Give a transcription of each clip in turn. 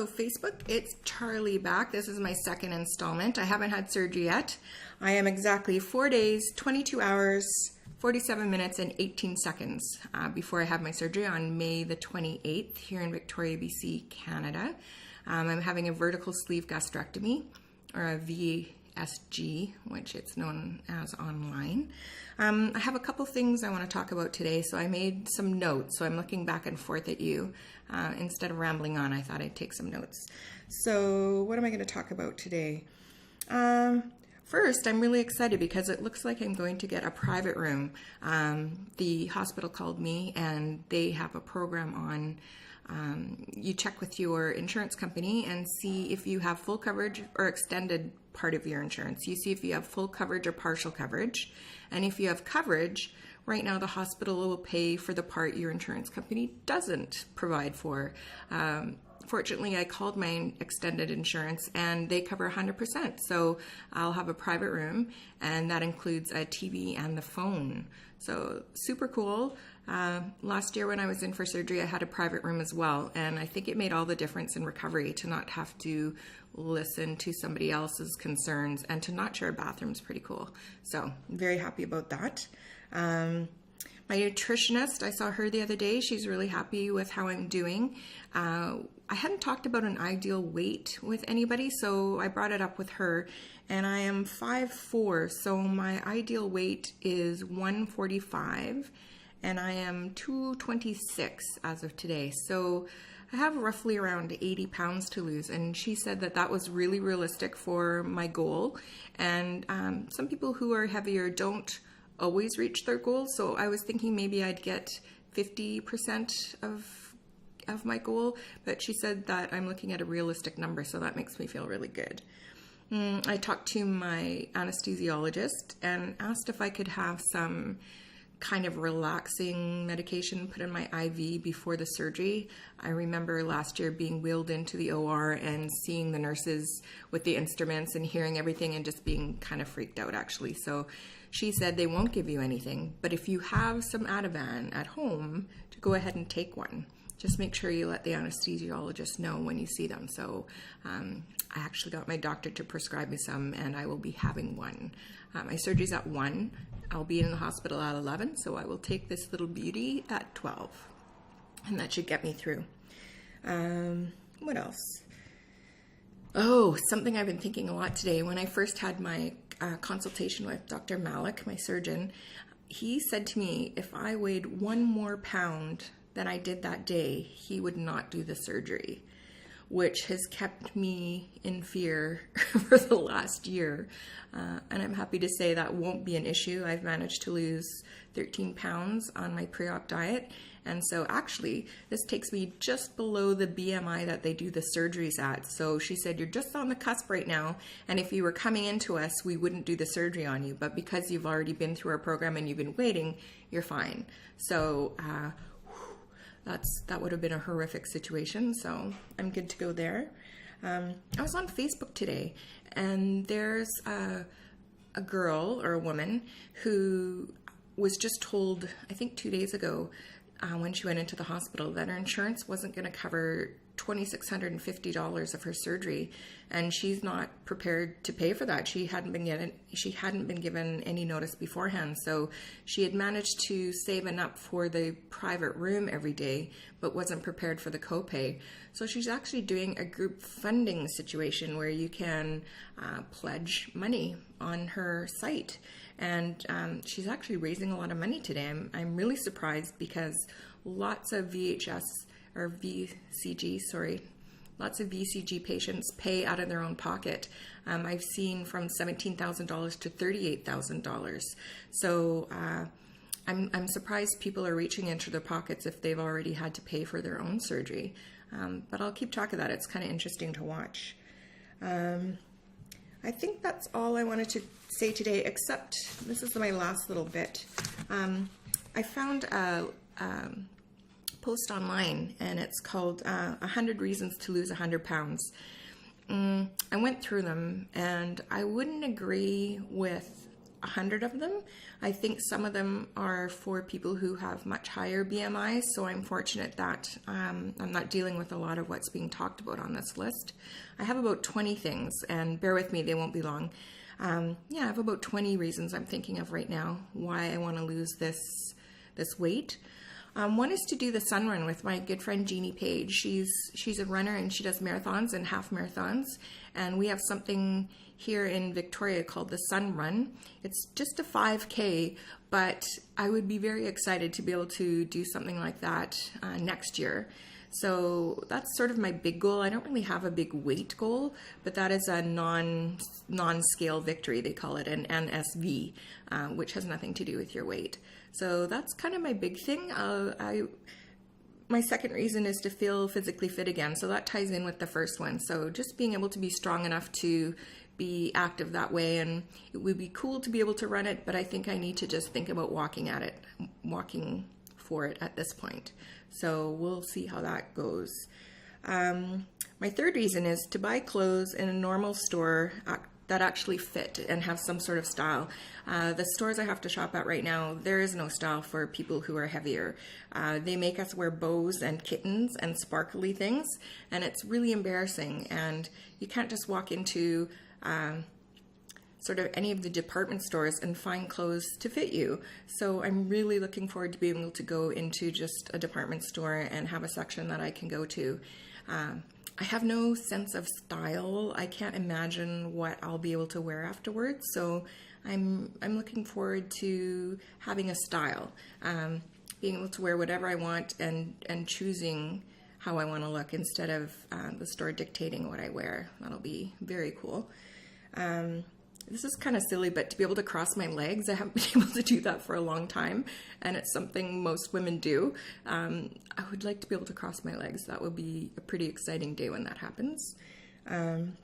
Hello Facebook, it's Charlie back. This is my second installment. I haven't had surgery yet. I am exactly 4 days, 22 hours, 47 minutes and 18 seconds before I have my surgery on May the 28th here in Victoria, BC, Canada. I'm having a vertical sleeve gastrectomy, or a VSG, which it's known as online. I have a couple things I want to talk about today, so I made some notes. So I'm looking back and forth at you. Instead of rambling on, I thought I'd take some notes. So what am I going to talk about today? First, I'm really excited because it looks like I'm going to get a private room. The hospital called me and they have a program on you check with your insurance company and see if you have full coverage or extended part of your insurance. You see if you have full coverage or partial coverage. And if you have coverage, right now the hospital will pay for the part your insurance company doesn't provide for. Fortunately, I called my extended insurance and they cover 100%. So I'll have a private room and that includes a TV and the phone. So super cool. Last year when I was in for surgery, I had a private room as well. And I think it made all the difference in recovery to not have to listen to somebody else's concerns and to not share a bathroom is pretty cool. So I'm very happy about that. My nutritionist, I saw her the other day. She's really happy with how I'm doing. I hadn't talked about an ideal weight with anybody, so I brought it up with her. And I am 5'4", so my ideal weight is 145, and I am 226 as of today. So I have roughly around 80 pounds to lose, and she said that that was really realistic for my goal. And some people who are heavier don't always reach their goals, so I was thinking maybe I'd get 50% of my goal, but she said that I'm looking at a realistic number, so that makes me feel really good. I talked to my anesthesiologist and asked if I could have some kind of relaxing medication put in my IV before the surgery. I remember last year being wheeled into the OR and seeing the nurses with the instruments and hearing everything and just being kind of freaked out actually. So she said they won't give you anything, but if you have some Ativan at home, to go ahead and take one. Just make sure you let the anesthesiologist know when you see them. So I actually got my doctor to prescribe me some and I will be having one. My surgery's at 1. I'll be in the hospital at 11, so I will take this little beauty at 12. And that should get me through. What else? Oh, something I've been thinking a lot today. When I first had my consultation with Dr. Malik, my surgeon, he said to me if I weighed 1 more pound than I did that day, he would not do the surgery, which has kept me in fear for the last year. And I'm happy to say that won't be an issue. I've managed to lose 13 pounds on my pre-op diet. And so actually, this takes me just below the BMI that they do the surgeries at. So she said, you're just on the cusp right now. And if you were coming into us, we wouldn't do the surgery on you. But because you've already been through our program and you've been waiting, you're fine. So that would have been a horrific situation, so I'm good to go there. I was on Facebook today, and there's a girl or a woman who was just told, I think 2 days ago, when she went into the hospital, that her insurance wasn't going to cover $2,650 of her surgery, and she's not prepared to pay for that. She hadn't been given any notice beforehand, so she had managed to save enough for the private room every day, but wasn't prepared for the copay. So she's actually doing a group funding situation where you can pledge money on her site, and she's actually raising a lot of money today. I'm really surprised because lots of lots of VCG patients pay out of their own pocket. I've seen from $17,000 to $38,000. So I'm surprised people are reaching into their pockets if they've already had to pay for their own surgery. But I'll keep track of that. It's kind of interesting to watch. I think that's all I wanted to say today, except this is my last little bit. I found a post online and it's called 100 Reasons to Lose 100 Pounds. I went through them and I wouldn't agree with 100 of them. I think some of them are for people who have much higher BMIs, so I'm fortunate that I'm not dealing with a lot of what's being talked about on this list. I have about 20 things, and bear with me, they won't be long. I have about 20 reasons I'm thinking of right now why I want to lose this weight. One is to do the sun run with my good friend Jeannie Page. She's a runner and she does marathons and half marathons. And we have something here in Victoria called the Sun Run. It's just a 5K, but I would be very excited to be able to do something like that next year. So that's sort of my big goal. I don't really have a big weight goal, but that is a non-scale victory. They call it an NSV, which has nothing to do with your weight. So that's kind of my big thing. My second reason is to feel physically fit again. So that ties in with the first one. So just being able to be strong enough to be active that way. And it would be cool to be able to run it, but I think I need to just think about walking for it at this point. So we'll see how that goes. My third reason is to buy clothes in a normal store that actually fit and have some sort of style. The stores I have to shop at right now, there is no style for people who are heavier. They make us wear bows and kittens and sparkly things, and it's really embarrassing. And you can't just walk into sort of any of the department stores and find clothes to fit you. So I'm really looking forward to being able to go into just a department store and have a section that I can go to. I have no sense of style. I can't imagine what I'll be able to wear afterwards. So I'm looking forward to having a style, being able to wear whatever I want and choosing how I want to look instead of the store dictating what I wear. That'll be very cool. This is kind of silly, but to be able to cross my legs, I haven't been able to do that for a long time, and it's something most women do. I would like to be able to cross my legs. That would be a pretty exciting day when that happens. And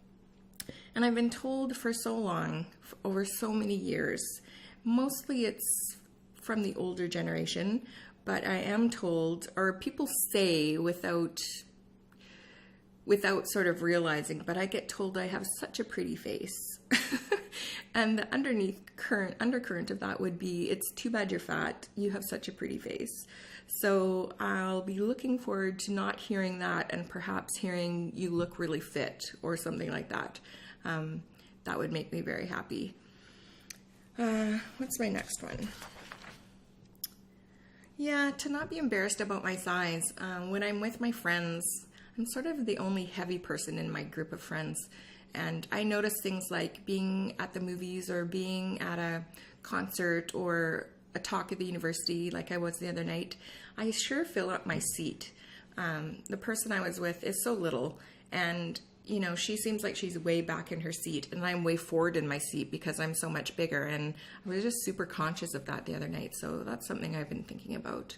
I've been told for so long, over so many years, mostly it's from the older generation, but I am told, or people say without sort of realizing, but I get told I have such a pretty face. And the undercurrent of that would be, it's too bad you're fat, you have such a pretty face. So I'll be looking forward to not hearing that and perhaps hearing you look really fit or something like that. That would make me very happy. What's my next one? Yeah, to not be embarrassed about my size. When I'm with my friends, I'm sort of the only heavy person in my group of friends. And I notice things like being at the movies or being at a concert or a talk at the university like I was the other night. I sure fill up my seat. The person I was with is so little, and you know, she seems like she's way back in her seat and I'm way forward in my seat because I'm so much bigger, and I was just super conscious of that the other night. So that's something I've been thinking about.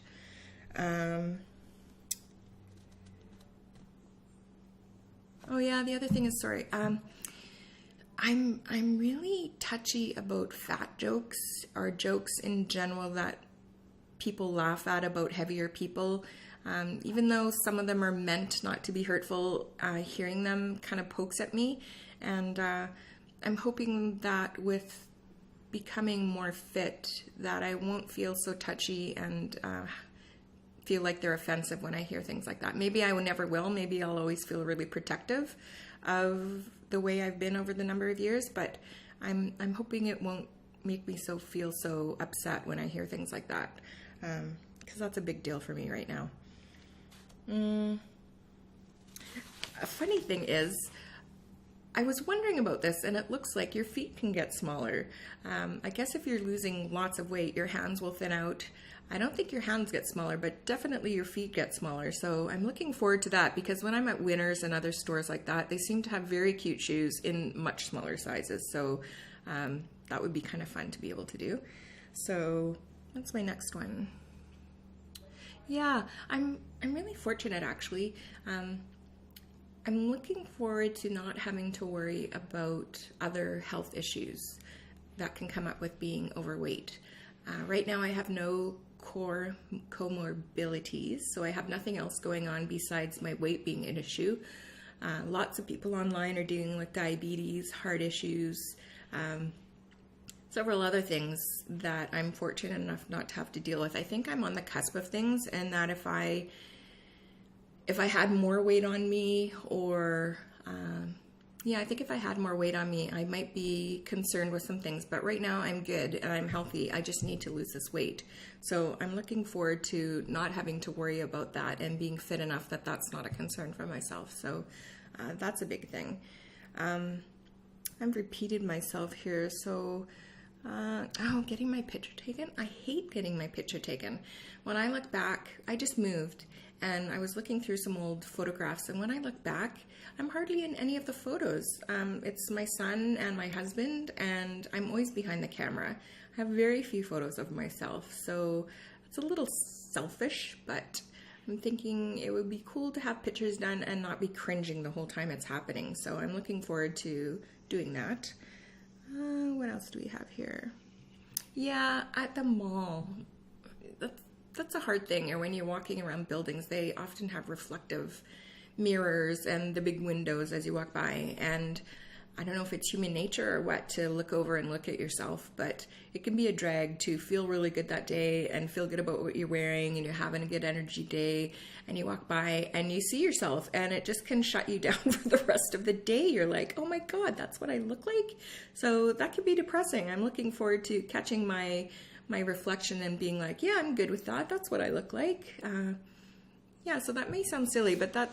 Oh yeah, the other thing is, sorry, I'm really touchy about fat jokes or jokes in general that people laugh at about heavier people. Even though some of them are meant not to be hurtful, hearing them kind of pokes at me. And I'm hoping that with becoming more fit, that I won't feel so touchy and feel like they're offensive when I hear things like that. Maybe I never will. Maybe I'll always feel really protective of the way I've been over the number of years, but I'm hoping it won't make me feel so upset when I hear things like that, because that's a big deal for me right now. A funny thing is, I was wondering about this, and it looks like your feet can get smaller. I guess if you're losing lots of weight, your hands will thin out. I don't think your hands get smaller, but definitely your feet get smaller. So I'm looking forward to that, because when I'm at Winners and other stores like that, they seem to have very cute shoes in much smaller sizes. So that would be kind of fun to be able to do. So that's my next one. Yeah, I'm really fortunate, actually. I'm looking forward to not having to worry about other health issues that can come up with being overweight. Right now I have no core comorbidities, so I have nothing else going on besides my weight being an issue. Lots of people online are dealing with diabetes, heart issues, several other things that I'm fortunate enough not to have to deal with. I think I'm on the cusp of things, and that if I had more weight on me, or I think if I had more weight on me, I might be concerned with some things. But right now I'm good and I'm healthy. I just need to lose this weight. So I'm looking forward to not having to worry about that and being fit enough that that's not a concern for myself. So that's a big thing. I've repeated myself here. So, getting my picture taken. I hate getting my picture taken. When I look back, I just moved and I was looking through some old photographs, and when I look back, I'm hardly in any of the photos. It's my son and my husband, and I'm always behind the camera. I have very few photos of myself, so it's a little selfish, but I'm thinking it would be cool to have pictures done and not be cringing the whole time it's happening. So I'm looking forward to doing that. What else do we have here? Yeah, at the mall. That's a hard thing. Or when you're walking around buildings, they often have reflective mirrors and the big windows as you walk by. And I don't know if it's human nature or what to look over and look at yourself, but it can be a drag to feel really good that day and feel good about what you're wearing, and you're having a good energy day, and you walk by and you see yourself, and it just can shut you down for the rest of the day. You're like, oh my God, that's what I look like? So that can be depressing. I'm looking forward to catching my reflection and being like, yeah, I'm good with that. That's what I look like. So that may sound silly, but that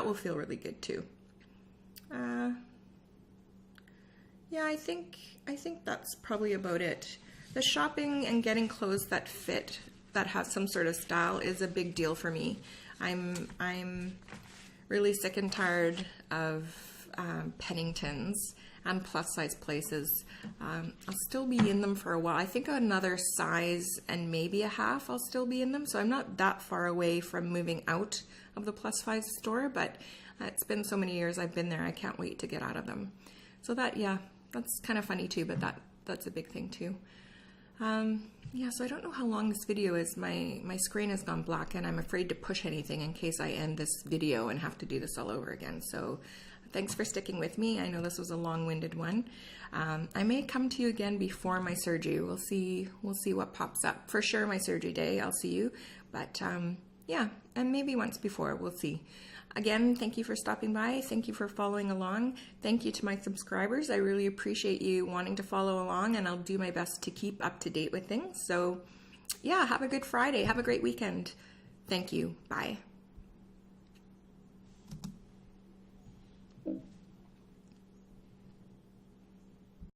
will feel really good too. I think that's probably about it. The shopping and getting clothes that fit, that have some sort of style, is a big deal for me. I'm really sick and tired of Penningtons and plus size places. I'll still be in them for a while. I think another size and maybe a half I'll still be in them. So I'm not that far away from moving out of the plus size store, but it's been so many years I've been there. I can't wait to get out of them. So that's kind of funny too, but that's a big thing too. So I don't know how long this video is. My screen has gone black, and I'm afraid to push anything in case I end this video and have to do this all over again. So thanks for sticking with me. I know this was a long-winded one. I may come to you again before my surgery. We'll see what pops up. For sure, my surgery day, I'll see you. But and maybe once before, we'll see. Again, thank you for stopping by. Thank you for following along. Thank you to my subscribers. I really appreciate you wanting to follow along, and I'll do my best to keep up to date with things. So, have a good Friday. Have a great weekend. Thank you. Bye.